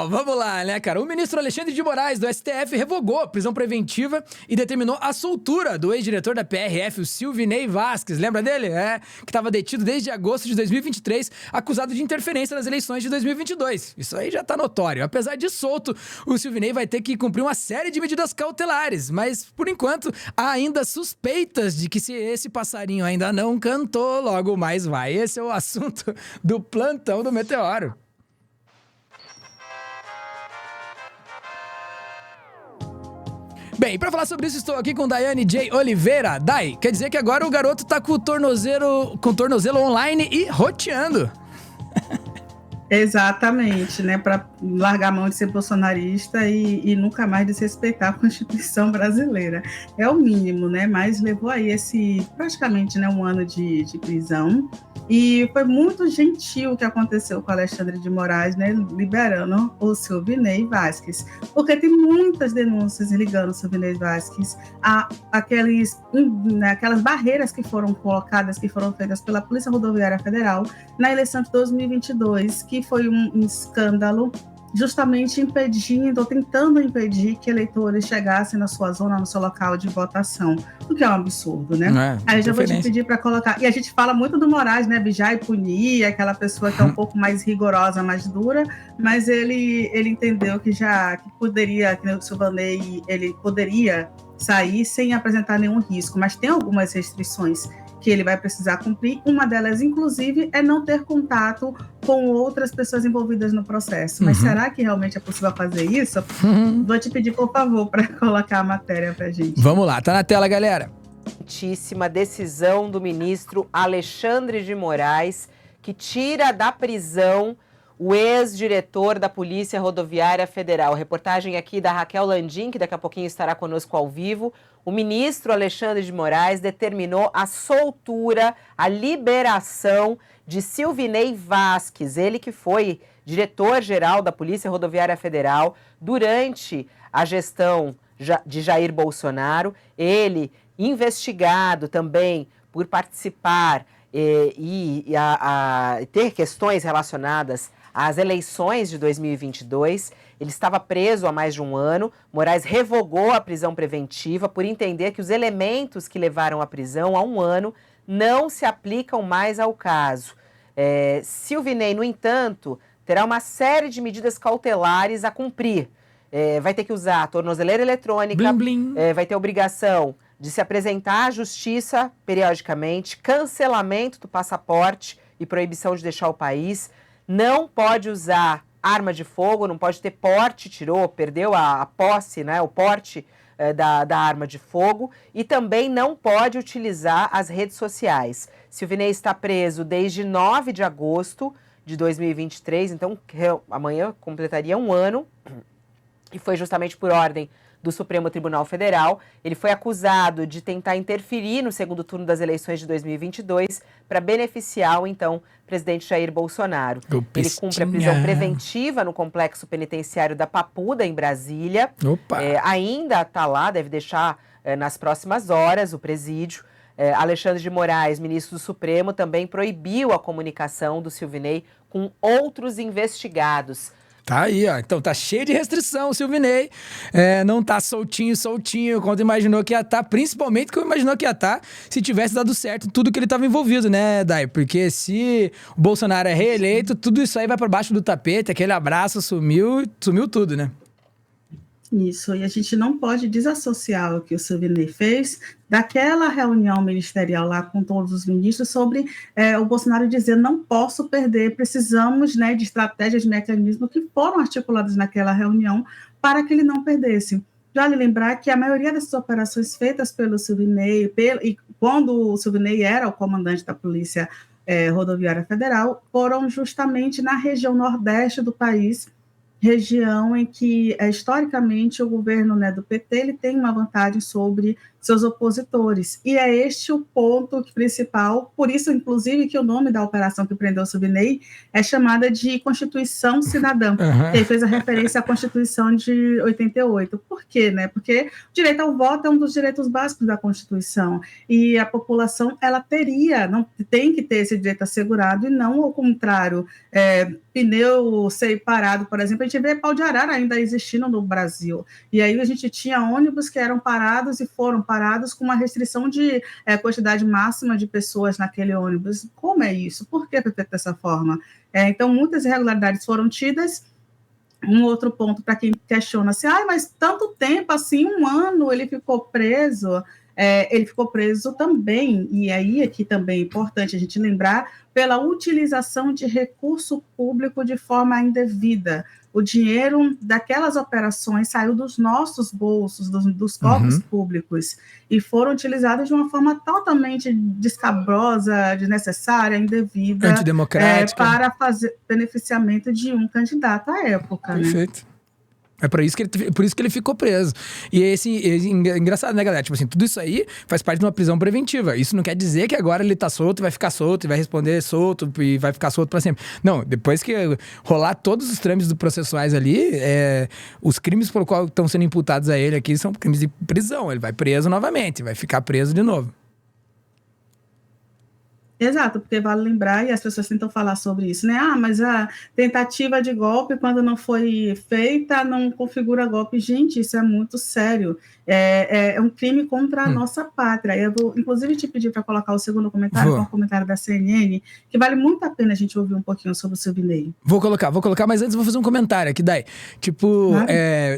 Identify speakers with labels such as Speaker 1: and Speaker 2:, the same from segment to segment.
Speaker 1: Vamos lá, né, cara? O ministro Alexandre de Moraes, do STF, revogou a prisão preventiva e determinou a soltura do ex-diretor da PRF, o Silvinei Vasquez. Lembra dele? Que estava detido desde agosto de 2023, acusado de interferência nas eleições de 2022. Isso aí já tá notório. Apesar de solto, o Silvinei vai ter que cumprir uma série de medidas cautelares, mas, por enquanto, há ainda suspeitas de que se esse passarinho ainda não cantou, logo mais vai. Esse é o assunto do plantão do Meteoro. Bem, pra falar sobre isso, estou aqui com Daiane J. Oliveira. Dai, quer dizer que agora o garoto tá com o tornozelo online e roteando.
Speaker 2: Exatamente, né? Para largar a mão de ser bolsonarista e nunca mais desrespeitar a Constituição brasileira. É o mínimo, né? Mas levou aí praticamente, né, um ano de prisão. E foi muito gentil o que aconteceu com o Alexandre de Moraes, né? Liberando o Silvinei Vasquez. Porque tem muitas denúncias ligando o Silvinei Vasquez a aquelas barreiras que foram colocadas, que foram feitas pela Polícia Rodoviária Federal na eleição de 2022, que foi um escândalo, justamente tentando impedir que eleitores chegassem na sua zona, no seu local de votação, o que é um absurdo, né? Aí eu já vou te pedir para colocar, e a gente fala muito do Moraes, né, vigiar e punir, aquela pessoa que é um pouco mais rigorosa, mais dura, mas ele entendeu que poderia, que o Silvinei, ele poderia sair sem apresentar nenhum risco, mas tem algumas restrições que ele vai precisar cumprir. Uma delas, inclusive, é não ter contato com outras pessoas envolvidas no processo. Mas será que realmente é possível fazer isso? Vou te pedir, por favor, para colocar a matéria para a gente.
Speaker 1: Vamos lá, tá na tela, galera.
Speaker 3: Muitíssima decisão do ministro Alexandre de Moraes, que tira da prisão o ex-diretor da Polícia Rodoviária Federal. Reportagem aqui da Raquel Landim, que daqui a pouquinho estará conosco ao vivo. O ministro Alexandre de Moraes determinou a soltura, a liberação de Silvinei Vasquez, ele que foi diretor-geral da Polícia Rodoviária Federal durante a gestão de Jair Bolsonaro. Ele investigado também por participar e ter questões relacionadas às eleições de 2022, ele estava preso há mais de um ano. Moraes revogou a prisão preventiva por entender que os elementos que levaram à prisão há um ano não se aplicam mais ao caso. Silvinei, no entanto, terá uma série de medidas cautelares a cumprir. Vai ter que usar a tornozeleira eletrônica,
Speaker 1: blim, blim.
Speaker 3: Vai ter obrigação de se apresentar à justiça periodicamente, cancelamento do passaporte e proibição de deixar o país. Não pode usar arma de fogo, não pode ter porte, perdeu a posse, né, o porte da arma de fogo, e também não pode utilizar as redes sociais. Silvinei está preso desde 9 de agosto de 2023, então amanhã completaria um ano, e foi justamente por ordem do Supremo Tribunal Federal. Ele foi acusado de tentar interferir no segundo turno das eleições de 2022 para beneficiar o então presidente Jair Bolsonaro. Ele cumpre a prisão preventiva no complexo penitenciário da Papuda, em Brasília. Ainda está lá, deve deixar nas próximas horas o presídio. Alexandre de Moraes, ministro do Supremo, também proibiu a comunicação do Silvinei com outros investigados.
Speaker 1: Tá aí, ó. Então tá cheio de restrição o Silvinei. Não tá soltinho, quando imaginou que ia estar, principalmente como imaginou que ia estar, se tivesse dado certo tudo que ele estava envolvido, né, Dai? Porque se o Bolsonaro é reeleito, tudo isso aí vai para baixo do tapete, aquele abraço sumiu tudo, né?
Speaker 2: Isso, e a gente não pode desassociar o que o Silvinei fez daquela reunião ministerial lá com todos os ministros sobre o Bolsonaro dizer não posso perder, precisamos, né, de estratégias, de mecanismos que foram articulados naquela reunião para que ele não perdesse. Vale lembrar que a maioria dessas operações feitas pelo Silvinei, e quando o Silvinei era o comandante da Polícia Rodoviária Federal, foram justamente na região nordeste do país, região em que, historicamente, o governo, né, do PT ele tem uma vantagem sobre seus opositores. E é este o ponto principal, por isso, inclusive, que o nome da operação que prendeu o Silvinei é chamada de Constituição Cidadã, que aí fez a referência à Constituição de 88. Por quê, né? Porque o direito ao voto é um dos direitos básicos da Constituição, e a população, ela não tem que ter esse direito assegurado, e não ao contrário. Pneu ser parado, por exemplo, a gente vê pau de arara ainda existindo no Brasil, e aí a gente tinha ônibus que eram parados e foram parados com uma restrição de quantidade máxima de pessoas naquele ônibus. Como é isso? Por que foi feito dessa forma? Então, muitas irregularidades foram tidas. Um outro ponto para quem questiona assim, mas tanto tempo assim, 1 ano ele ficou preso. Ele ficou preso também, e aí aqui também é importante a gente lembrar, pela utilização de recurso público de forma indevida. O dinheiro daquelas operações saiu dos nossos bolsos, dos cofres públicos, e foram utilizados de uma forma totalmente descabrosa, desnecessária, indevida,
Speaker 1: antidemocrática,
Speaker 2: para fazer beneficiamento de um candidato à época.
Speaker 1: Perfeito. Né? É por isso que ele ficou preso. E engraçado, né, galera? Tipo assim, tudo isso aí faz parte de uma prisão preventiva. Isso não quer dizer que agora ele tá solto e vai ficar solto, e vai responder solto, e vai ficar solto pra sempre. Não, depois que rolar todos os trâmites processuais ali, os crimes por qual estão sendo imputados a ele aqui são crimes de prisão. Ele vai preso novamente, vai ficar preso de novo.
Speaker 2: Exato, porque vale lembrar, e as pessoas tentam falar sobre isso, né? Mas a tentativa de golpe, quando não foi feita, não configura golpe. Gente, isso é muito sério. É um crime contra a nossa pátria. Eu vou, inclusive, te pedir para colocar o segundo comentário, que é um comentário da CNN, que vale muito a pena a gente ouvir um pouquinho sobre o Silvinei.
Speaker 1: Vou colocar, mas antes vou fazer um comentário aqui, Dai. Tipo,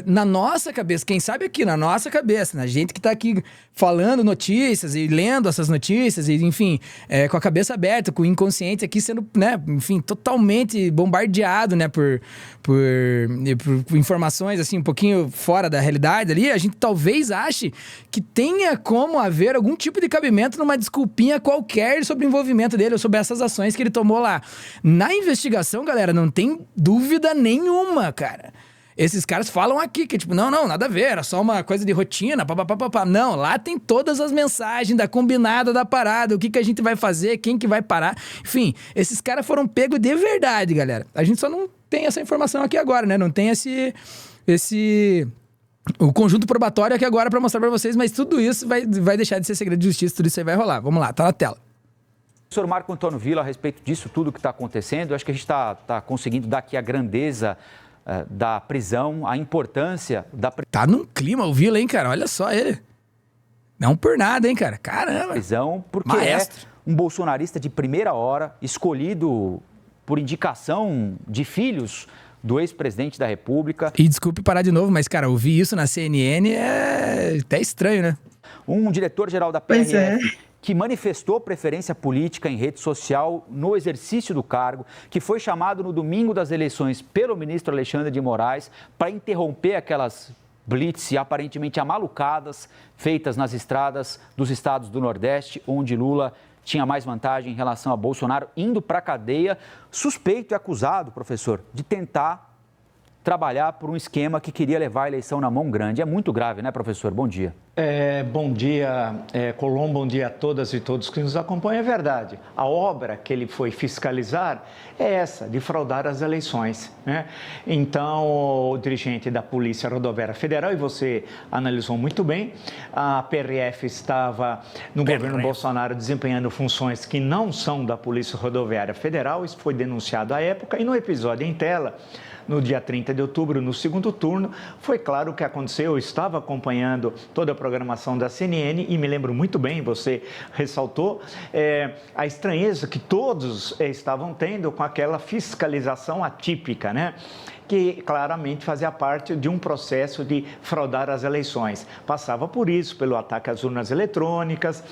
Speaker 1: na nossa cabeça, quem sabe aqui, na nossa cabeça, na gente que tá aqui falando notícias e lendo essas notícias, e enfim, com a cabeça aberta, com o inconsciente aqui sendo, né, enfim, totalmente bombardeado, né, por informações, assim, um pouquinho fora da realidade ali, a gente talvez ache que tenha como haver algum tipo de cabimento numa desculpinha qualquer sobre o envolvimento dele ou sobre essas ações que ele tomou lá. Na investigação, galera, não tem dúvida nenhuma, cara. Esses caras falam aqui que, tipo, não, nada a ver, era só uma coisa de rotina, papapá. Não, lá tem todas as mensagens da combinada da parada, o que a gente vai fazer, quem que vai parar. Enfim, esses caras foram pegos de verdade, galera. A gente só não tem essa informação aqui agora, né? Não tem o conjunto probatório aqui agora pra mostrar pra vocês, mas tudo isso vai deixar de ser segredo de justiça, tudo isso aí vai rolar. Vamos lá, tá na tela.
Speaker 4: Professor Marco Antônio Villa, a respeito disso tudo que está acontecendo, acho que a gente está conseguindo dar aqui a grandeza da prisão, a importância da
Speaker 1: Tá num clima o Villa, hein, cara? Olha só ele. Não por nada, hein, cara? Caramba.
Speaker 4: Prisão, porque
Speaker 1: Maestro.
Speaker 4: É um bolsonarista de primeira hora, escolhido por indicação de filhos do ex-presidente da República.
Speaker 1: E desculpe parar de novo, mas, cara, ouvir isso na CNN é até estranho, né?
Speaker 4: Um diretor-geral da PRF que manifestou preferência política em rede social no exercício do cargo, que foi chamado no domingo das eleições pelo ministro Alexandre de Moraes para interromper aquelas blitz aparentemente amalucadas feitas nas estradas dos estados do Nordeste, onde Lula tinha mais vantagem em relação a Bolsonaro, indo para a cadeia, suspeito e acusado, professor, de tentar trabalhar por um esquema que queria levar a eleição na mão grande. É muito grave, né, professor? Bom dia.
Speaker 5: Bom dia, Colombo, bom dia a todas e todos que nos acompanham. É verdade, a obra que ele foi fiscalizar é essa, de fraudar as eleições, né? Então, o dirigente da Polícia Rodoviária Federal, e você analisou muito bem, a PRF estava no governo Bolsonaro desempenhando funções que não são da Polícia Rodoviária Federal, isso foi denunciado à época, e no episódio em tela, no dia 30 de outubro, no segundo turno, foi claro o que aconteceu. Eu estava acompanhando toda a programação da CNN e me lembro muito bem, você ressaltou, a estranheza que todos estavam tendo com aquela fiscalização atípica, né? Que claramente fazia parte de um processo de fraudar as eleições. Passava por isso, pelo ataque às urnas eletrônicas,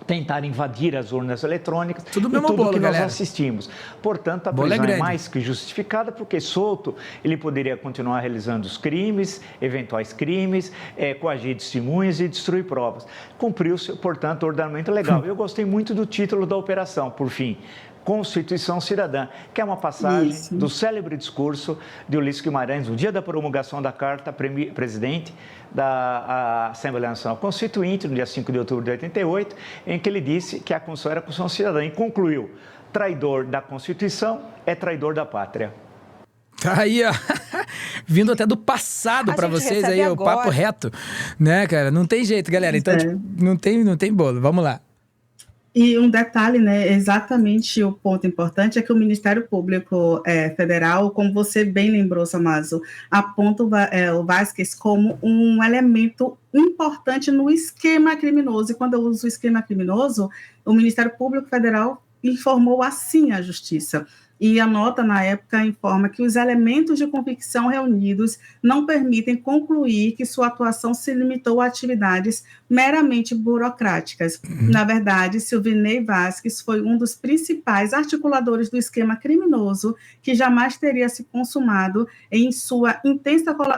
Speaker 5: tentar invadir as urnas eletrônicas,
Speaker 1: tudo mesmo bolo,
Speaker 5: que
Speaker 1: galera.
Speaker 5: Nós assistimos. Portanto, a prisão é mais que justificada, porque solto ele poderia continuar realizando os crimes, eventuais crimes, coagir testemunhas e destruir provas. Cumpriu-se, portanto, o ordenamento legal. Eu gostei muito do título da operação, por fim. Constituição Cidadã, que é uma passagem do célebre discurso de Ulisses Guimarães, no dia da promulgação da Carta Presidente da Assembleia Nacional Constituinte, no dia 5 de outubro de 88, em que ele disse que a Constituição era a Constituição Cidadã e concluiu: traidor da Constituição é traidor da pátria.
Speaker 1: Tá aí, ó. Vindo até do passado pra vocês aí, o papo reto, né, cara? Não tem jeito, galera. Então, tipo, não tem bolo. Vamos lá.
Speaker 2: E um detalhe, né, exatamente o ponto importante é que o Ministério Público Federal, como você bem lembrou, Samazo, aponta o Vázquez como um elemento importante no esquema criminoso. E quando eu uso o esquema criminoso, o Ministério Público Federal informou assim a Justiça. E a nota, na época, informa que os elementos de convicção reunidos não permitem concluir que sua atuação se limitou a atividades meramente burocráticas. Na verdade, Silvinei Vázquez foi um dos principais articuladores do esquema criminoso que jamais teria se consumado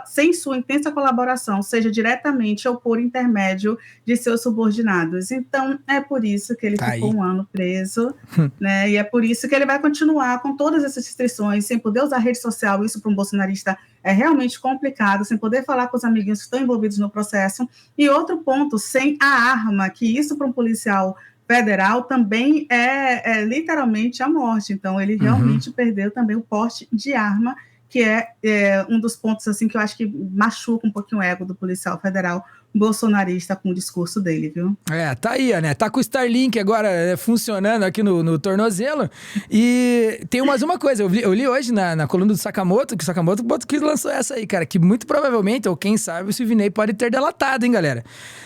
Speaker 2: sem sua intensa colaboração, seja diretamente ou por intermédio de seus subordinados. Então, é por isso que ele ficou um ano preso, né? E é por isso que ele vai continuar com todas essas restrições, sem poder usar rede social. Isso para um bolsonarista é realmente complicado, sem poder falar com os amiguinhos que estão envolvidos no processo. E outro ponto, sem a arma, que isso para um policial federal também é literalmente a morte. Então, ele realmente perdeu também o porte de arma, que é um dos pontos assim que eu acho que machuca um pouquinho o ego do policial federal bolsonarista com o discurso dele, viu?
Speaker 1: Tá aí, né? Tá com o Starlink agora funcionando aqui no tornozelo. E tem mais uma coisa, eu li hoje na coluna do Sakamoto, que o Sakamoto que lançou essa aí, cara, que muito provavelmente, ou quem sabe, o Silvinei pode ter delatado, hein, galera?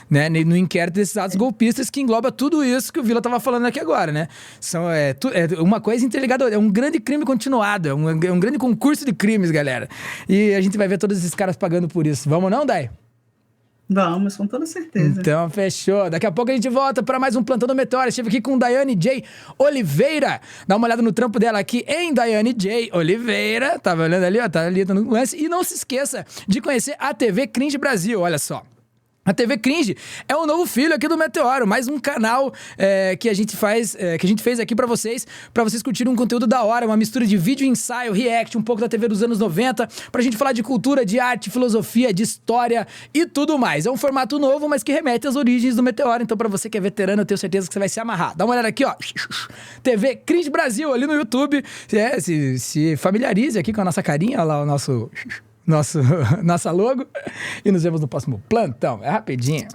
Speaker 1: Né? No inquérito desses atos golpistas que engloba tudo isso que o Vila tava falando aqui agora, né? É uma coisa interligada, é um grande crime continuado, é um grande concurso de crimes, galera. E a gente vai ver todos esses caras pagando por isso. Vamos não, Dai?
Speaker 2: Vamos, com toda certeza.
Speaker 1: Então, fechou. Daqui a pouco a gente volta para mais um Plantão do Meteoro. Estive aqui com Daiane J. Oliveira. Dá uma olhada no trampo dela aqui em Daiane J. Oliveira. Tava olhando ali, ó. Tá ali no lance. E não se esqueça de conhecer a TV Cringe Brasil. Olha só. A TV Cringe é o novo filho aqui do Meteoro, mais um canal que a gente fez aqui pra vocês curtirem um conteúdo da hora, uma mistura de vídeo, ensaio, react, um pouco da TV dos anos 90, pra gente falar de cultura, de arte, filosofia, de história e tudo mais. É um formato novo, mas que remete às origens do Meteoro, então pra você que é veterano, eu tenho certeza que você vai se amarrar. Dá uma olhada aqui, ó, TV Cringe Brasil ali no YouTube, se familiarize aqui com a nossa carinha, olha lá o nossa logo, e nos vemos no próximo plantão. É rapidinho.